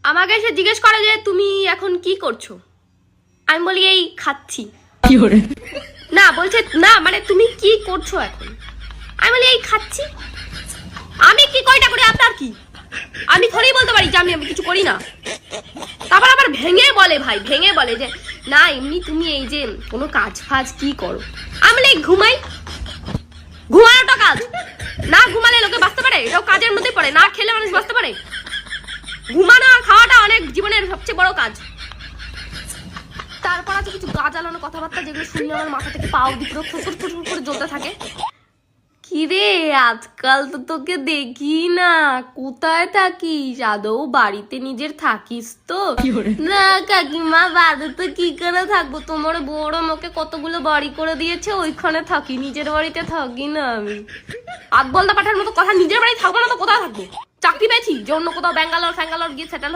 আমাকে এসে জিজ্ঞেস করে যে তুমি এখন কি করছো, আমি বলি এই খাচ্ছি। না বলছে না মানে তুমি কি করছো এখন, আমি বলি এই খাচ্ছি। আমি কি কয়টা করি আপনার কি, আমি থোড়ি বলতে পারি যে আমি কিছু করি না। তারপর আবার ভেঙে বলে ভাই, ভেঙে বলে যে না এমনি তুমি এই যে কোনো কাজ ফাজ কি করো, আমি বলি ঘুমাই। ঘুমানোটা কাজ না, ঘুমালে লোকে বাঁচতে পারে? এটাও কাজের মধ্যে পড়ে। না খেলে মানুষ বাঁচতে পারে? ঘুমানো আর খাওয়াটা অনেক জীবনের সবচেয়ে বড় কাজ। তারপর আছে কিছু গা জ্বালানো কথাবার্তা, যেগুলো শুনলে আমার মাথা থেকে পাও দিক করে জ্বলতে থাকে। কিরে আজকাল তো তোকে দেখি না, কোথায় থাকিস? আদৌ বাড়িতে নিজের থাকিস তো? না কাকিমা, বাড়িতে তো কি করে থাকবো, তোমার বড় আমাকে কতগুলো বাড়ি করে দিয়েছে, ওইখানে থাকি, নিজের বাড়িতে থাকি না আমি। আধ বলদা পাঠার মতো কথা, নিজের বাড়ি থাকবো না তো কোথায় থাকবো? চাকরি পেয়েছি যে অন্য কোথাও ব্যাঙ্গালোর ফ্যাঙ্গালোর গিয়ে সেটেল